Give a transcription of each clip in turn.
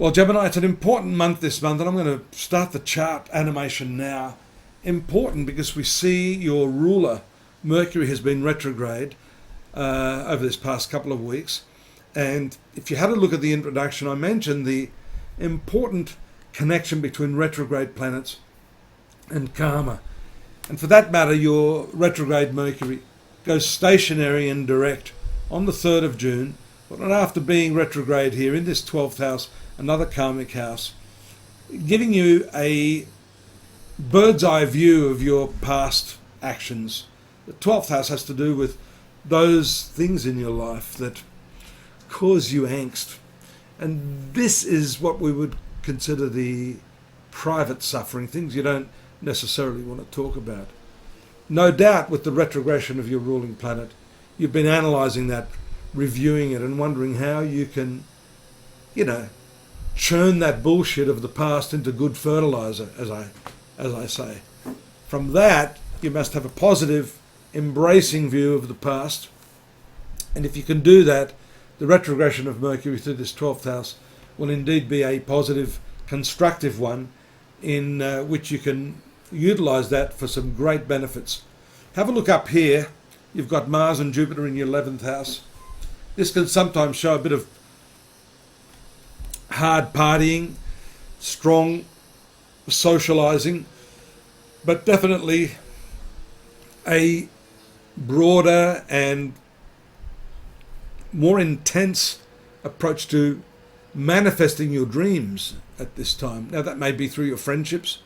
Well, Gemini, it's an important month this month, and I'm going to start the chart animation now. Important because we see your ruler, Mercury, has been retrograde over this past couple of weeks. And if you had a look at the introduction, I mentioned the important connection between retrograde planets and karma. And for that matter, your retrograde Mercury goes stationary and direct on the 3rd of June, but not after being retrograde here in this 12th house, another karmic house, giving you a bird's eye view of your past actions. The 12th house has to do with those things in your life that cause you angst. And this is what we would consider the private suffering, things you don't necessarily want to talk about. No doubt with the retrogression of your ruling planet, you've been analysing that, reviewing it and wondering how you can, churn that bullshit of the past into good fertiliser, as I say. From that, you must have a positive, embracing view of the past. And if you can do that, the retrogression of Mercury through this 12th house will indeed be a positive, constructive one in which you can utilise that for some great benefits. Have a look up here. You've got Mars and Jupiter in your 11th house. This can sometimes show a bit of hard partying, strong socialising, but definitely a broader and more intense approach to manifesting your dreams at this time. Now that may be through your friendships,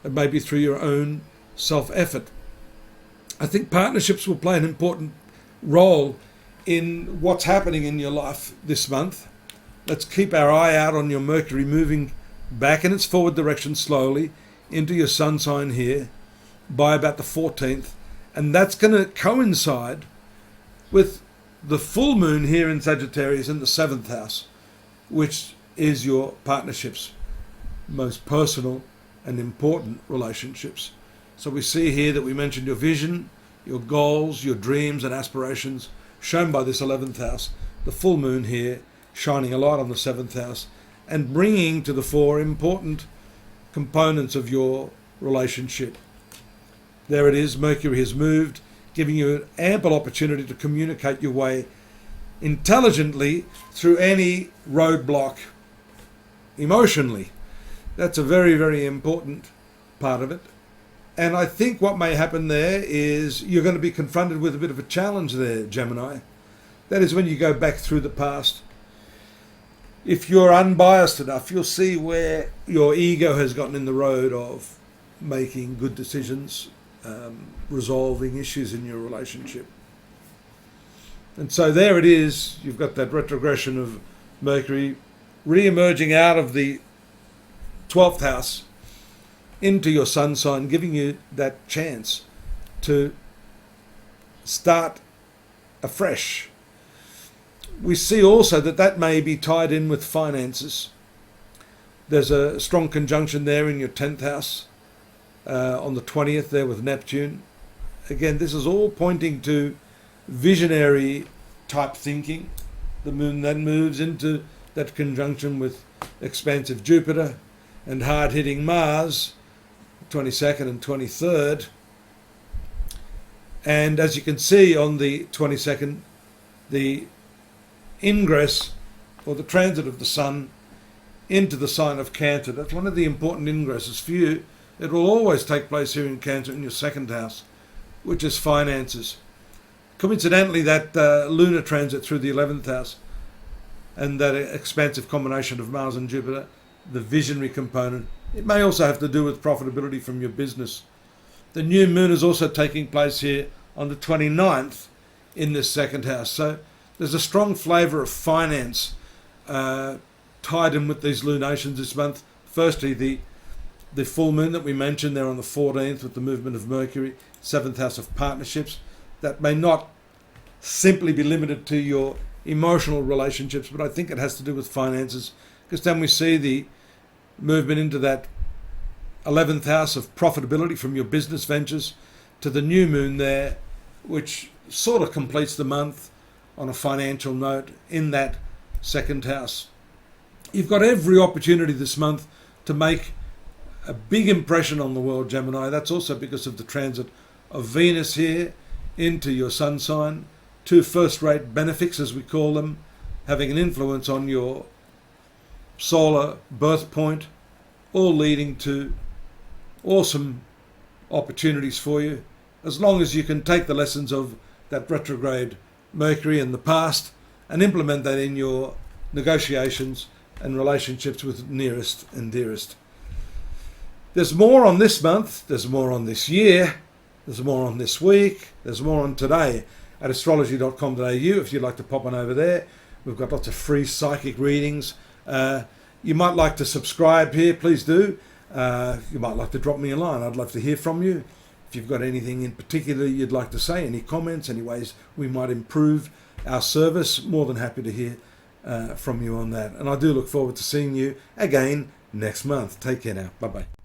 it may be through your own self-effort. I think partnerships will play an important role in what's happening in your life this month. Let's keep our eye out on your Mercury moving back in its forward direction slowly into your sun sign here by about the 14th. And that's going to coincide with the full moon here in Sagittarius in the 7th house, which is your partnerships, most personal and important relationships. So we see here that we mentioned your vision, your goals, your dreams and aspirations shown by this 11th house, the full moon here shining a light on the 7th house and bringing to the fore important components of your relationship. There it is, Mercury has moved, giving you an ample opportunity to communicate your way intelligently through any roadblock emotionally. That's a very, very important part of it. And I think what may happen there is you're going to be confronted with a bit of a challenge there, Gemini. That is when you go back through the past. If you're unbiased enough, you'll see where your ego has gotten in the road of making good decisions, resolving issues in your relationship. And so there it is, you've got that retrogression of Mercury re-emerging out of the 12th house into your sun sign, giving you that chance to start afresh. We see also that may be tied in with finances. There's a strong conjunction there in your 10th house on the 20th there with Neptune. Again, this is all pointing to visionary type thinking. The moon then moves into that conjunction with expansive Jupiter and hard-hitting Mars, 22nd and 23rd. And as you can see on the 22nd, the ingress or the transit of the sun into the sign of Cancer. That's one of the important ingresses for you. It will always take place here in Cancer in your 2nd house, which is finances. Coincidentally, that lunar transit through the 11th house and that expansive combination of Mars and Jupiter, the visionary component, it may also have to do with profitability from your business. The new moon is also taking place here on the 29th in this 2nd house. So there's a strong flavour of finance tied in with these lunations this month. Firstly, the full moon that we mentioned there on the 14th with the movement of Mercury, 7th house of partnerships. That may not simply be limited to your emotional relationships, but I think it has to do with finances, because then we see the movement into that 11th house of profitability from your business ventures to the new moon there, which sort of completes the month on a financial note in that 2nd house You've got every opportunity this month to make a big impression on the world, Gemini. That's also because of the transit of Venus here into your sun sign. Two first-rate benefics, as we call them, having an influence on your solar birth point, all leading to awesome opportunities for you, as long as you can take the lessons of that retrograde Mercury in the past and implement that in your negotiations and relationships with nearest and dearest. There's more on this month, there's more on this year, there's more on this week, there's more on today at astrology.com.au if you'd like to pop on over there. We've got lots of free psychic readings. You might like to subscribe here, please do. You might like to drop me a line. I'd love to hear from you. If you've got anything in particular you'd like to say, any comments, any ways we might improve our service, more than happy to hear from you on that. And I do look forward to seeing you again next month. Take care now. Bye-bye.